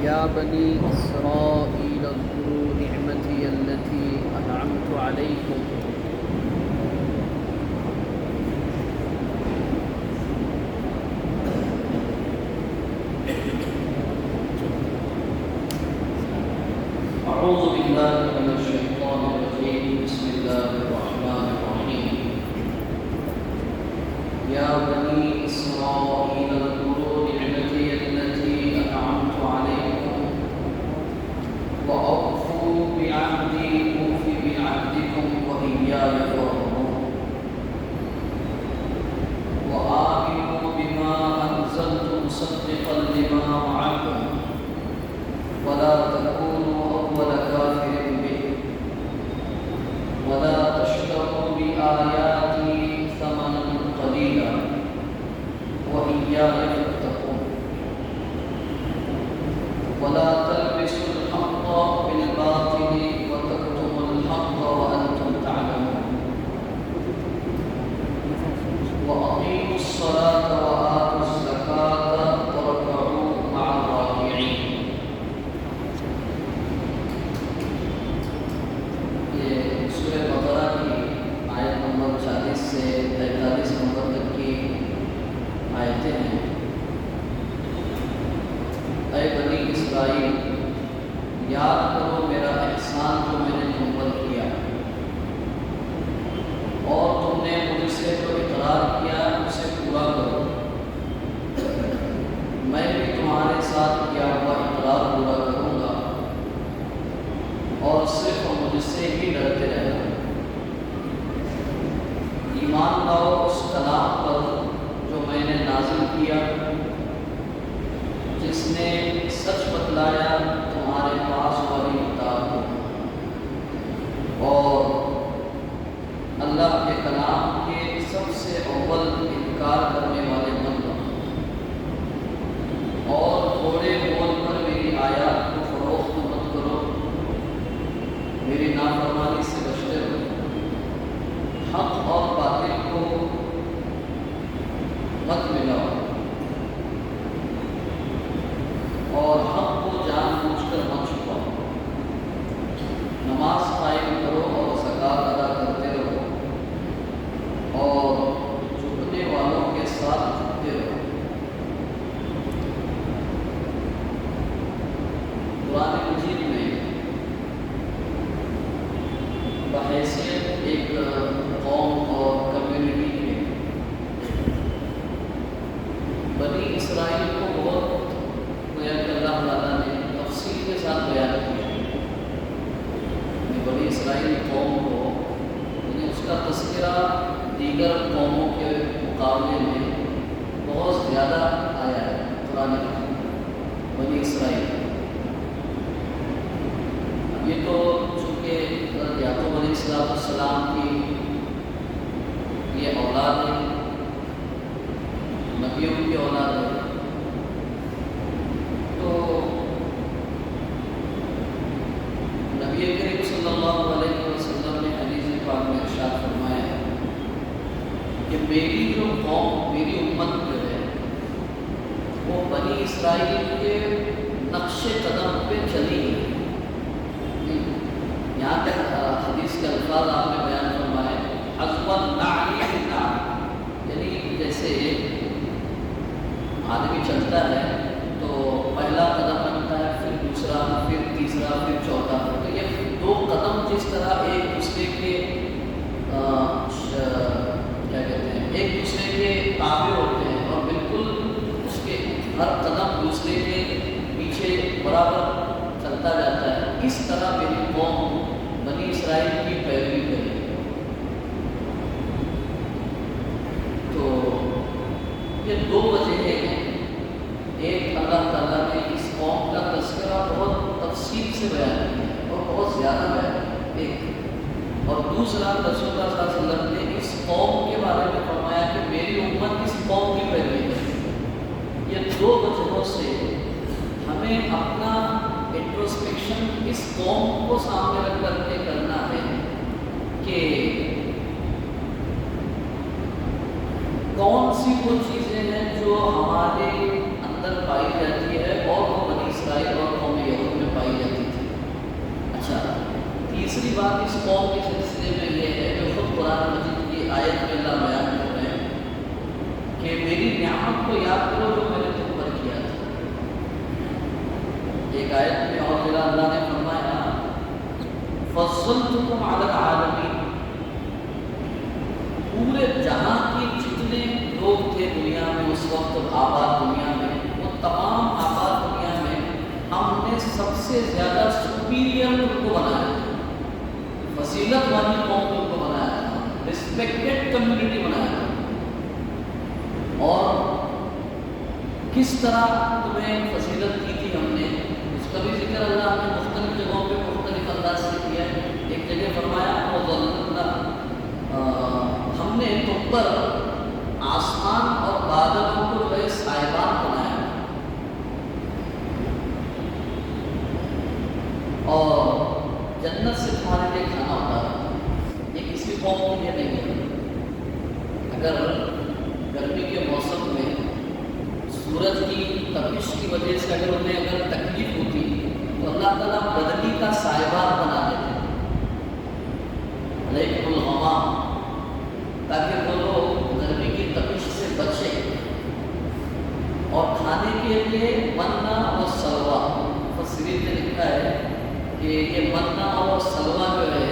يا بني إسرائيل اذكروا نعمتي التي أنعمت عليكم أعوذ بالله من الشيطان الرجيم بسم الله الرحمن الرحيم يا بني إسرائيل اذكروا نعمتي التي أنعمت عليكم وأوفوا بعهدي أوف بعهدكم وإياي فارهبون وآمنوا بما أنزلت مصدقا لما معكم ولا تكونوا أول كافر به ولا تشتروا بآياتي ثمنا قليلا وإياي فاتقون ولا تلبسوا الحق بالباطل وتكتموا الحق وأنتم تعلمون وأقيموا الصلاة وآتوا الزكاة واركعوا مع الراكعين. سورہ بقرہ کی آیت نمبر 40 سے 43 نمبر تک کی آیتیں ہیں. اے بنی اسرائیل، یاد کرو میرا احسان جو میں نے تم پر کیا اور تم نے مجھ سے جو اقرار کیا اسے پورا کرو. میں بھی تمہارے ساتھ کیا ہوا اقرار پورا کروں گا اور صرف مجھ سے ہی ڈرتے رہنا. ایمان لاؤ اس کلام پر جو میں نے نازل کیا، جس نے سچ بتلایا تمہارے پاس والی کتاب کو، اور اللہ کے کلام کے سب سے اول انکار کرنے والے مت بنو، اور تھوڑے بول پر میری آیات کو فروخت مت کرو، میری نافرمانی سے بچتے رہو. حق اور باطل کو مت ملاؤ اور حق کو جان بوجھ کر مت چھپاؤ. نماز قائم کرو اور زکات ادا کرتے رہو اور جھکنے والوں کے ساتھ جھکتے رہو. قرآن مجید میں بحیثیت ایک قوم اور کمیونٹی کے بنی اسرائیل کو بہت اللہ تعالیٰ نے تفصیل کے ساتھ بیان کیا. بنی اسرائیل قوم کو اس کا تذکرہ دیگر قوموں کے مقابلے میں بہت زیادہ آیا ہے قرآن میں. بنی اسرائیل یہ تو چونکہ یعقوب علیہ السلام کی یہ اولاد ہے، نبیوں کی اولاد ہے، تو نبی کریم صلی اللہ علیہ وسلم نے حدیث پاک میں ارشاد فرمایا ہے کہ میری جو قوم، میری امت جو ہے وہ بنی اسرائیل کے نقش قدم پہ چلی ہے. یہاں تک حدیث کے الفاظ آپ نے بیان فرمائے، حذو النعل بالنعل، یعنی جیسے آدمی چلتا ہے تو پہلا قدم رکھتا ہے، پھر دوسرا، پھر تیسرا، پھر چوتھا، تو یہ دو قدم جس طرح ایک دوسرے کے کیا کہتے ہیں، ایک دوسرے کے تابع ہوتے ہیں اور بالکل اس کے ہر قدم دوسرے کے پیچھے برابر چلتا جاتا ہے، اس طرح میری قوم بنی اسرائیل کی پیروی کرے. تو یہ دو وجہیں ہیں. ایک، اللہ تعالیٰ نے اس قوم کا تذکرہ بہت تفصیل سے بیان کیا اور بہت زیادہ بیان کیا، ایک. اور دوسرا، رسول اللہ صلی اللہ علیہ وسلم نے اس قوم کے بارے میں فرمایا کہ میری امت اس قوم کی پیروی کرے. یہ دو وجہوں سے ہمیں اپنا انٹروسپیکشن اس قوم کو سامنے رکھ کر کے کرنا ہے کہ کون سی وہ چیزیں ہیں جو ہمارے اندر پائی جاتی ہے اور وہ بنی اسرائیل اور آیت میں اور پھر اللہ نے فرمایا فضلتکم علی العالمین، پورے جہاں کے جتنے لوگ تھے دنیا میں اس وقت آباد دنیا میں، وہ تمام آباد دنیا میں ہم نے سب سے زیادہ سپیریئر ان کو بنایا، فضیلت والی قوم ان کو بنایا، رسپیکٹڈ کمیونٹی بنایا. اور کس طرح تمہیں فضیلت دی تھی ہم نے، اس کا بھی ذکر اللہ نے مختلف جگہوں پہ مختلف انداز سے کیا ہے. ایک جگہ فرمایا ہم نے تم پر آسمان اور بادلوں کو جو ہے سائبان بنایا، اور جنت سے تمہارے لیے کھانا ہوتا ہے. یہ کسی قوم کے لیے نہیں ہے. اگر گرمی کے موسم میں سورج کی تپش کی وجہ سے انہیں اگر تکلیف ہوتی تو اللہ تعالیٰ بدلی کا سائبان بنا دیتے علیکم الغمام، تاکہ وہ لوگ گرمی کی تپش سے بچیں. اور کھانے کے لیے مننا اور سلوا، مفسرین نے لکھا ہے کہ یہ مننا اور سلوا جو ہے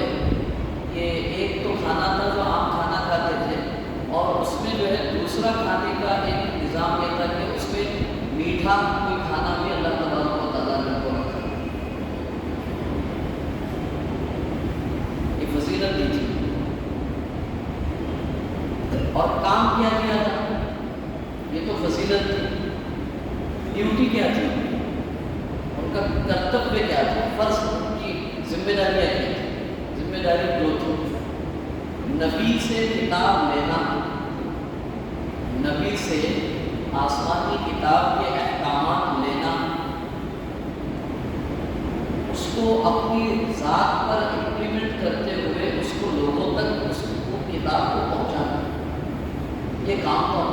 یہ ایک تو کھانا تھا جو عام کھانا کھاتے تھے، اور اس میں جو ہے دوسرا کھانے کا ایک نظام یہ تھا کہ اس میں میٹھا کوئی کھانا بھی اللہ تبارک و تعالیٰ نے کو رکھا. یہ فضیلت دی تھی. اور کام کیا کیا تھا، یہ تو فضیلت تھی. ڈیوٹی کیا تھی، ان کا کرتویہ کیا تھا، فرض کی ذمہ داریاں کیا تھی. ذمہ داری دو تھی، نبی سے کتاب لینا، نبی سے آسمانی کتاب کے احکامات لینا، اس کو اپنی ذات پر امپلیمنٹ کرتے ہوئے اس کو لوگوں تک اس کو کتاب کو پہنچانا، یہ کام تھا.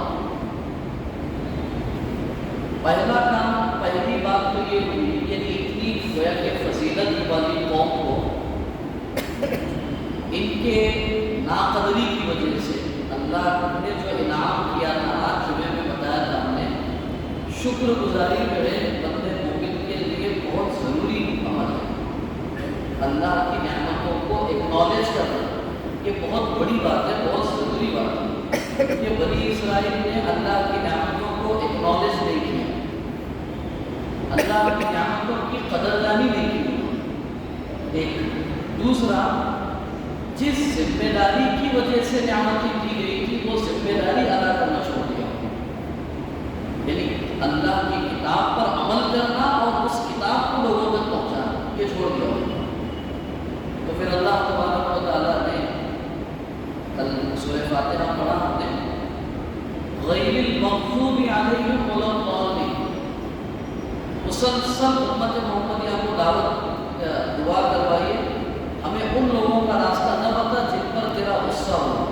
پہلا کام، پہلی بات تو یہ ہوئی، یعنی اتنی گویا کہ فضیلت والی قوم کو ان کے ناقدری کی وجہ سے اللہ نے جو انعام کیا تھا، آج جمعے میں بتایا تھا ہم نے، شکر گزاری جو ہے بندے مومن کے لیے بہت ضروری عمل ہے. اللہ کی نعمتوں کو ایکنالج کرنا یہ بہت بڑی بات ہے، بہت ضروری بات ہے. یہ بنی اسرائیل نے اللہ کی نعمتوں کو ایکنالج نہیں کیا، اللہ کی نعمتوں کی قدردانی نہیں کی. ایک دوسرا، جس ذمہ داری کی وجہ سے نعمتیں دی گئی تھی وہ ذمہ داری ادا کرنا چھوڑ دیا، یعنی اللہ کی کتاب پر عمل کرنا اور اس کتاب کو لوگوں تک پہنچانا، یہ چھوڑ دیا. تو پھر اللہ تبارک و تعالیٰ نے کل سورہ فاتحہ پڑھا ہم نے، غیر المغضوب علیہم ولا الضالین، مسلسل امت محمدیہ کو دعوت دعا کروائیے ہمیں ان لوگوں کا راستہ نہ بتا جن پر تیرا غصہ ہو،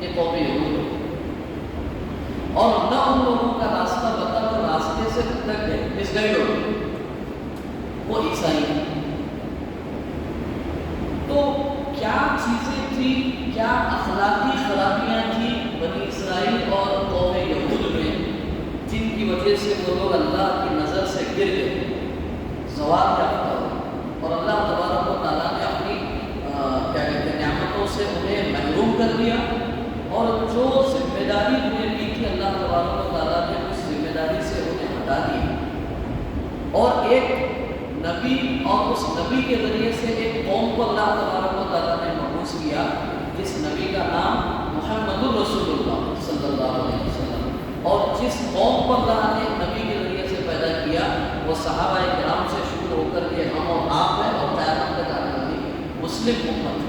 یہ قوم یہود، اور نہ ان لوگوں کا راستہ بتا جو راستے سے بھٹک گئے، مس گائیڈ ہو گئے، وہ عیسائی. تو کیا چیزیں تھی، کیا اخلاقی خرابیاں تھیں بنی اسرائیل اور قوم یہود میں جن کی وجہ سے وہ لوگ اللہ کی نظر سے گر گئے، زوال یافتہ ہوئے، اور اللہ تبارک و تعالیٰ نے اپنی کیا کہتے ہیں نعمتوں سے انہیں محروم کر دیا. اور جو ذمہ داری انہیں دی تھی اللہ تبارک و تعالیٰ نے اس ذمہ داری سے انہیں ہٹا دیا، اور ایک نبی اور اس نبی کے ذریعے سے ایک قوم کو اللہ تبارک و تعالیٰ نے مبعوث کیا جس نبی کا نام محمد الرسول اللہ صلی اللہ علیہ وسلم. اور جس قوم کو اللہ نے نبی کے ذریعے سے پیدا کیا وہ صحابہ کرام سے شروع ہو کر کے ہم اور آپ ہیں، اور قیامت تک آنے والی مسلم امت.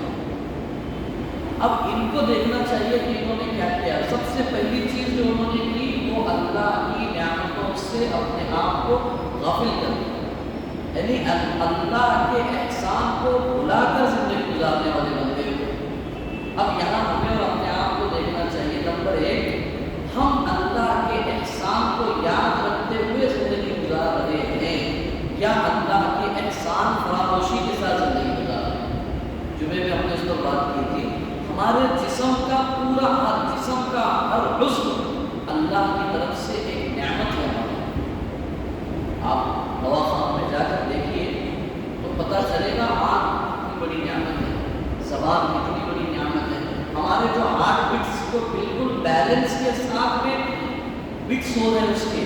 اب ان کو دیکھنا چاہیے کہ انہوں نے کیا کیا. سب سے پہلی چیز جو انہوں نے کی وہ اللہ کی نعمتوں سے اپنے آپ کو غافل کر دیا، یعنی اللہ کے احسان کو بھلا کر زندگی گزارنے والے بندے ہوئے. اب یہاں ہمیں اور اپنے آپ کو دیکھنا چاہیے. نمبر ایک، ہم اللہ کے احسان کو یاد رکھتے ہوئے زندگی گزار رہے ہیں یا اللہ کے احسان فراموشی کے ساتھ زندگی گزار رہے ہیں. جمعے میں ہم نے اس پر بات کی تھی، ہمارے جسم کا پورا ہر جسم کا ہر عضو اللہ کی طرف سے ایک نعمت ہے. آپ دواخانوں میں جا کر دیکھیے زبان کتنی بڑی نعمت ہے. ہمارے جو ہارٹ بیٹس کو بالکل بیلنس کے ساتھ میں بٹس ہو رہے ہیں اس کے،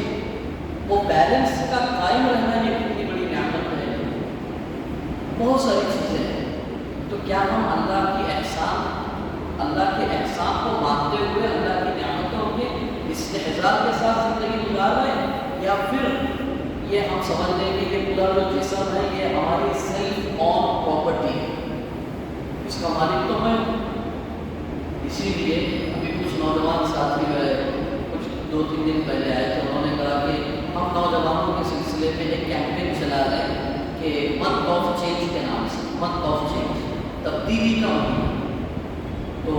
وہ بیلنس کا قائم رہنا یہ کتنی بڑی نعمت ہے. بہت ساری چیزیں ہیں. تو کیا ہم اللہ کے احسان کو مانتے ہوئے اللہ کی نعمتوں کے استحضار کے ساتھ زندگی گزار رہے ہیں، یا پھر یہ ہم سمجھ لیں کہ یہ پورا جو جسم ہے یہ ہماری سیلف اون پراپرٹی ہے، اس کا مالک تو میں. اسی لیے ابھی کچھ نوجوان ساتھی جو ہے کچھ 2-3 دن پہلے آئے تو انہوں نے کہا کہ ہم نوجوانوں کے سلسلے میں ایک کیمپین چلا رہے ہیں کہ منتھ آف چینج کے نام سے، منتھ آف چینج، تبدیلی کا مہینہ. تو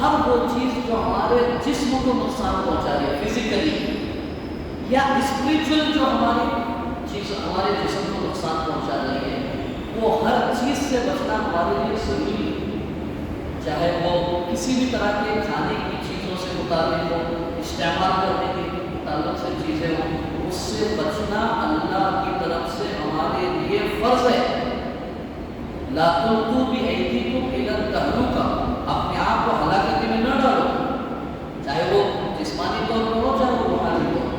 ہر وہ چیز جو ہمارے جسم کو نقصان پہنچا رہی ہے فزیکلی یا اسپریچول، جو ہماری چیز ہمارے جسم کو نقصان پہنچا رہی ہے، وہ ہر چیز سے بچنا ہمارے لیے ضروری ہے. چاہے وہ کسی بھی طرح کے کھانے کی چیزوں سے متعلق ہو، استعمال کرنے کے تعلق سے چیزیں ہوں، اس سے بچنا اللہ کی طرف سے ہمارے لیے فرض ہے. لا تلقوا بأيديكم إلى التهلكة، اپنے آپ کو ہلاکت میں نہ ڈالو، چاہے وہ جسمانی طور پر ہو چاہے وہ روحانی طور پر.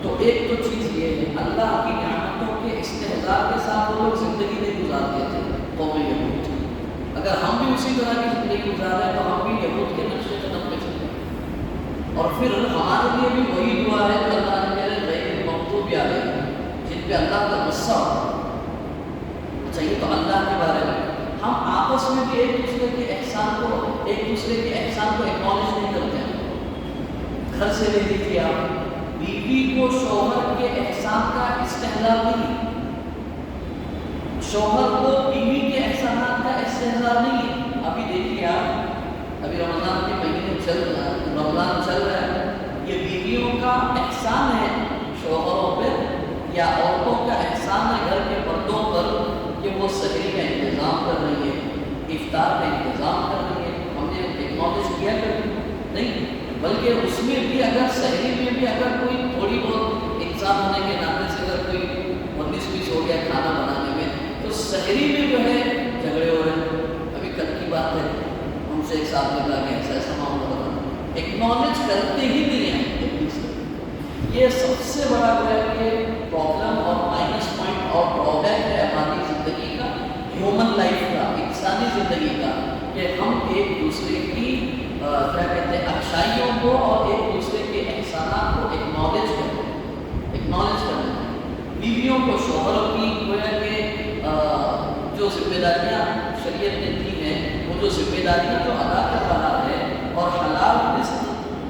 تو ایک تو چیز یہ ہے اللہ کی نعمتوں کے استحضار کے ساتھ وہ لوگ زندگی نہیں گزارتے تھے قوم یہود. اگر ہم بھی اسی طرح کی زندگی گزار رہے ہیں تو ہم بھی یہود کے نقش قدم پہ چلیں. اور پھر ہمارے لیے بھی وہی دعا ہے جو اللہ نے میرے غیر مغضوب علیہم، جن پہ اللہ کا غصہ ہو. چاہیے تو اللہ کے بارے میں ہم آپس میں بھی ایک دوسرے کے احسان کو ایکنالج نہیں کرتے ہیں. گھر سے لے لیجیے آپ، بیوی کو شوہر کے احسان کا استحضار نہیں، شوہر کو بیوی کے احسانات کا استحضار نہیں. ابھی دیکھیے آپ، ابھی رمضان کے مہینے رمضان چل رہا ہے، یہ بیویوں کا احسان ہے شوہروں پہ یا عورتوں کا احسان ہے گھر کے مردوں پر کہ وہ سحری کا انتظام کر رہی ہے، افطار کا انتظام کر رہی ہے. ہم نے ایکنالج کیا نہیں، بلکہ اس میں بھی اگر سحری میں بھی اگر کوئی تھوڑی بہت انسان ہونے کے ناطے سے اگر کوئی 19-20 ہو گیا کھانا بنانے میں، تو سحری میں جو ہے جھگڑے ہو رہے ہیں. ابھی کل کی بات ہے، ہم سے ایک ساتھ نے کہا کہ ایسا معاملہ بنا، ایکنالج کرتے ہی نہیں ہیں. یہ سب سے بڑا جو ہے کہ پرابلم اور مائنس پوائنٹ اور ڈرابیک ہے ہماری زندگی کا، ہیومن لائف کا، انسانی زندگی کا، کہ ہم ایک دوسرے کی کیا کہتے ہیں اچھائیوں کو اور ایک دوسرے کے احسانات کو ایکنالج کرنا ہے. بیویوں کو شوہروں کی گویا کہ جو ذمہ داریاں شریعت نے دی ہیں، وہ جو ذمہ داریاں جو ادا کر رہا ہے اور حلال رزق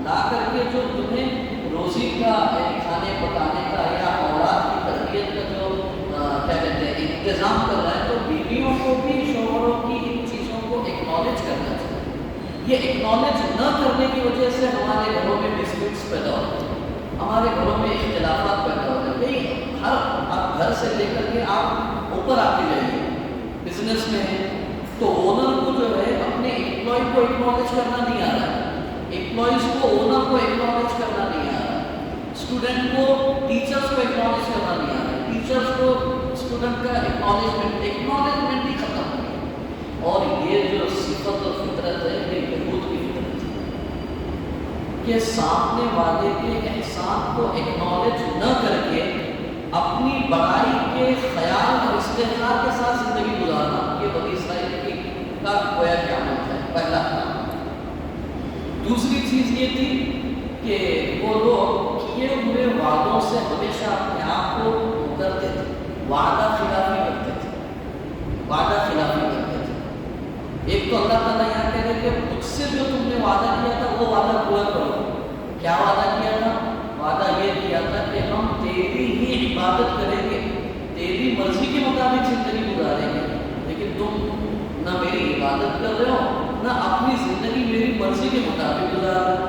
لا کر کے جو تمہیں روزی کا کھانے پکانے کا یا اولاد کی تربیت کا جو کیا کہتے ہیں انتظام کر رہا ہے، تو بیویوں کو بھی شوہروں کی ان چیزوں کو ایکنالج کرنا چاہیے. یہ ایکنالج نہ کرنے کی وجہ سے ہمارے گھروں میں ڈسپیوٹس پیدا ہوتے ہیں، ہمارے گھروں میں اختلافات پیدا ہوتے ہیں. آپ گھر سے لے کر کے آپ اوپر آتے جائیے، بزنس میں ہے تو اونر کو جو ہے اپنے امپلائی کو ایکنالج کرنا نہیں آ رہا ہے، امپلائیز کو اونر کو ایکنالج کرنا نہیں آ رہا ہے، اسٹوڈنٹ کو ٹیچرس کو ایکنالج کرنا نہیں آ رہا ہے، ٹیچرس کو اسٹوڈنٹ کا ایکنالجمنٹ ہی ختم ہو گیا. اور یہ جو صفت اور فطرت ہے یہ یہود کی فطرت ہے کہ سامنے والے کے احسان کو ایکنالج نہ کر کے اپنی بڑائی کے خیال اور استحصال کے ساتھ زندگی گزارنا. یہ بنی اسرائیل کی کا گویا کیا عمل ہے، پہلا کام. دوسری چیز یہ تھی کہ وہ لوگ کیے ہوئے وعدوں سے ہمیشہ اپنے آپ کو کرتے تھے، وعدہ خلافی کرتے تھے. ایک تو اللہ تعالیٰ یہاں کہہ رہے کہ مجھ سے جو تم نے وعدہ کیا تھا وہ وعدہ پورا کرو. کیا وعدہ کیا تھا؟ وعدہ یہ کیا تھا کہ ہم تیری ہی عبادت کریں گے، تیری مرضی کے مطابق زندگی گزاریں گے. لیکن تم نہ میری عبادت کر رہے ہو نہ اپنی زندگی میری مرضی کے مطابق گزار رہے ہو.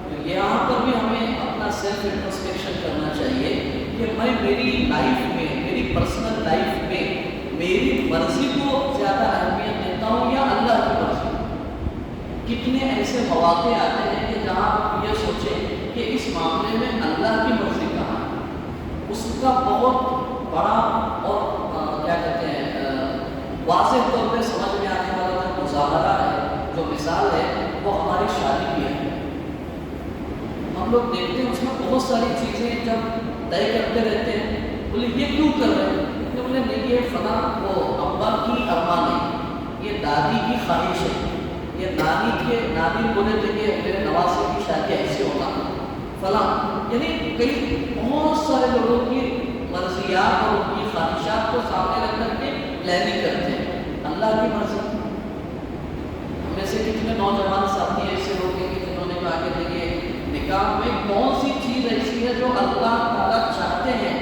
تو یہاں پر بھی ہمیں اپنا سیلف انٹروسپیکشن کرنا چاہیے کہ میں میری لائف میں، میری پرسنل لائف میں میری مرضی کو زیادہ اہمیت دیتا ہوں یا اللہ کی مرضی. کتنے ایسے مواقع آتے ہیں کہ جہاں آپ یہ سوچیں کہ اس معاملے میں اللہ کی مرضی کہاں ہے. اس کا بہت بڑا اور کیا کہتے ہیں واضح طور پہ سمجھ میں مظاہرہ ہے، جو مثال ہے، وہ ہماری شادی کی ہے۔ ہم لوگ دیکھتے ہیں اس میں بہت ساری چیزیں جب طے کرتے رہتے ہیں، بولے یہ کیوں کر رہے ہیں؟ کہ بولے نہیں یہ فلاں وہ ابا کی ارمان ہے، یہ دادی کی خواہش ہے، یہ نانی بولے تھے کہ میرے نواسے کی شادی ایسے ہوگا فلاں، یعنی کئی بہت سارے لوگوں کی مرضیات اور ان کی خواہشات کو سامنے رکھ کر کے پلاننگ کرتے ہیں۔ اللہ کی مرضی، ہمیں سے کتنے نوجوان ساتھی ایسے ہو گئے کہ جنہوں نے کہا کہ دیکھیے نکاح میں کون سی چیز ایسی ہے جو اللہ تعالیٰ چاہتے ہیں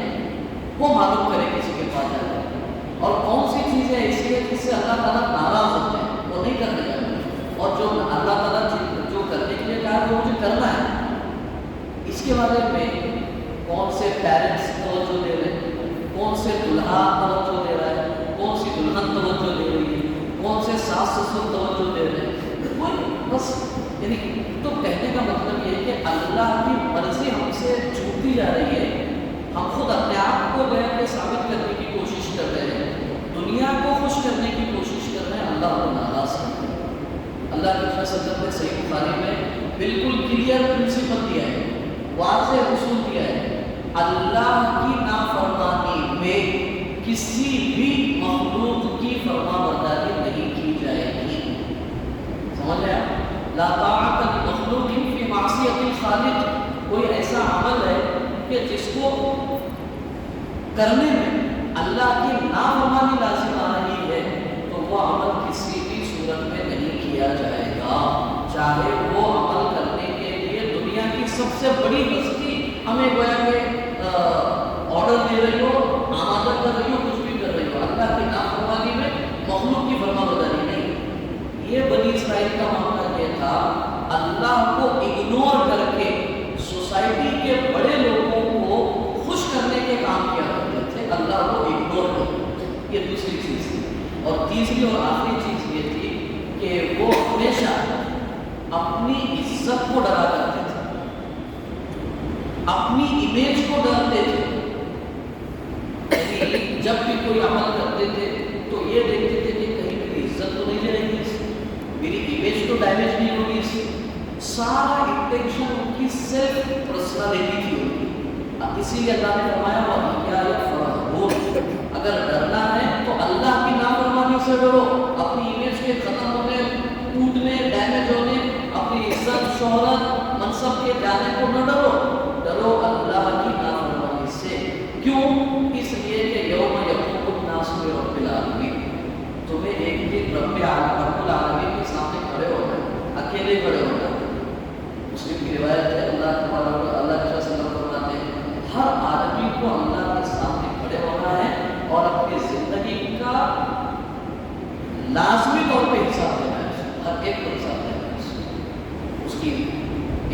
وہ معلوم کرے کسی کے پاس جا کر، اور کون سی چیزیں ایسی ہے جس سے اللہ تعالیٰ ناراض ہوتے ہیں وہ نہیں کرنے جاتے، اور جو اللہ تعالیٰ جو کرنے کے لیے کہا وہ مجھے کرنا ہے۔ اس کے بارے میں کون سے پیرنٹس توجہ دے رہے ہیں، کون سے دلہا توجہ دے رہا ہے، کون سی دلہن توجہ دے رہی ہے، کون سے ساس سسر توجہ دے رہے ہیں، کوئی بس یعنی تو کہنے کا مطلب یہ ہے کہ اللہ کی مرضی ہم سے چھوٹتی جا رہی ہے، ہم خود اپنے آپ کو گویا کہ ثابت کرنے کی کوشش کر رہے ہیں، دنیا کو خوش کرنے کی کوشش کر رہے ہیں، اللہ کو ناراض کر رہے ہیں۔ اللہ کے فضل نے صحیح بخاری میں بالکل کلیئر پرنسپل دیا ہے، واضح اصول دیا ہے، اللہ کی نافرمانی میں کسی بھی مخلوق کی فرما برداری نہیں کی جائے گی۔ سمجھ رہے ہیں؟ لا طاعت لمخلوق فی معصیت الخالق، کوئی ایسا عمل ہے کہ جس کو کرنے میں اللہ کی نافرمانی لازم آ رہی ہے تو وہ عمل کسی بھی صورت میں نہیں کیا جائے گا، چاہے وہ عمل کرنے کے لیے دنیا کی سب سے بڑی ہستی ہمیں گویا کہ آرڈر دے رہی ہو، آمادہ کر رہی ہو، کچھ بھی کر رہی ہو، اللہ کی نافرمانی میں مخلوق کی فرما برداری نہیں۔ یہ بنی اسرائیل کا معاملہ یہ تھا، اللہ کو اگنور کر کے سوسائٹی کے بڑے لوگوں کو خوش کرنے کے کام کیا کرتے تھے، اللہ کو اگنور کر، یہ دوسری چیز تھی۔ اور تیسری اور آخری چیز یہ تھی کہ وہ ہمیشہ اپنی عزت کو ڈرا کرتے تھے، اپنی امیج کو ڈرتے تھے، یعنی جب بھی کوئی عمل کرتے تھے تو یہ دیکھتے تھے کہ کہیں میری عزت تو نہیں جائے گی، میری امیج تو ڈیمیج نہیں ہوگی، اس سارا انٹینشن ان کی صرف پرسنالٹی تھی ان کی۔ اسی لیے اللہ نے فرمایا وَإِيَّايَ فَارْهَبُونِ، اگر ڈرنا ہے تو اللہ کی نافرمانی سے ڈرو، اپنی امیج کے ختم ہونے، ٹوٹنے، ڈیمیج ہونے، اپنی عزت، شہرت، منصب کے جانے کو نہ ڈرو، ڈرو اللہ کی نافرمانی سے۔ کیوں؟ اس لیے کہ یوم یقوم الناس لرب العالمین، تمہیں ایک دن رب العالمین کے سامنے کھڑے ہونا ہے، اکیلے کھڑے ہونا ہے۔ مسلم کی روایت ہے، اللہ کے وسلم فرماتے ہیں ہر آدمی کو اللہ کے سامنے کھڑے ہونا ہے اور اپنی زندگی کا لازمی طور پہ حساب دینا ہے، ہر ایک کو حساب دینا ہے، اس کی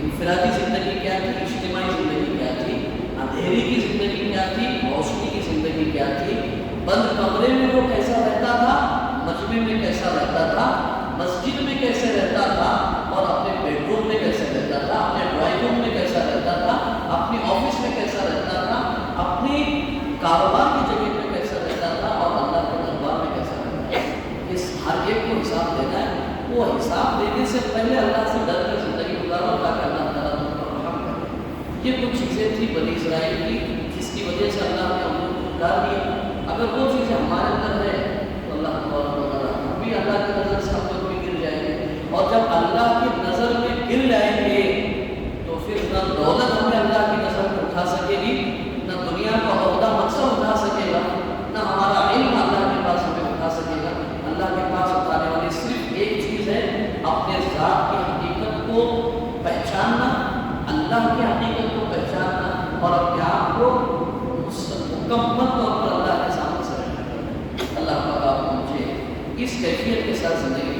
انفرادی زندگی کیا تھی، اجتماعی زندگی کیا تھی، اندھیری کی زندگی کیا تھی، روشنی کی زندگی کیا تھی، بند کمرے میں وہ کیسا رہتا تھا، مجمع میں کیسا رہتا تھا، مسجد میں کیسے رہتا تھا، اور اپنے بیڈ روم میں کیسے رہتا تھا، اپنے ڈرائنگ روم میں کیسا رہتا تھا، اپنی آفس میں کیسا رہتا تھا، اپنی کاروبار کی جگہ پہ کیسا رہتا تھا، اور اللہ کے دربار میں کیسا رہتا ہے۔ اس ہر ایک کو حساب دینا ہے، وہ حساب دینے سے پہلے اللہ سے ڈر کر زندگی گزارو تاکہ اللہ تعالیٰ تم پر رحم کرے۔ یہ کچھ چیزیں تھیں بنی اسرائیل کی جس کی وجہ سے اللہ نے ہم لوگ کو ڈال دیا۔ اگر وہ چیزیں ہمارے اندر ہے تو اللہ ہم بھی اللہ کی نظر سے ہم لوگ بھی گر جائیں گے، اور جب اللہ کی نظر میں گر جائیں گے تو پھر نہ دولت ہمیں اللہ کی نظر میں اٹھا سکے گی، نہ دنیا کا عہدہ مقصد اٹھا سکے گا، نہ ہمارا علم اللہ کے پاس ہمیں اٹھا سکے گا۔ اللہ کے پاس اٹھانے والی صرف ایک چیز ہے، اپنے ذات کی حقیقت کو پہچاننا، اللہ کی حقیقت کو پہچاننا، اور اپنے آپ کو مکمل طور پر اللہ کے سامنے سے رکھنا۔ اللہ پاک آپ کو مجھے اس کیفیت کے ساتھ زندگی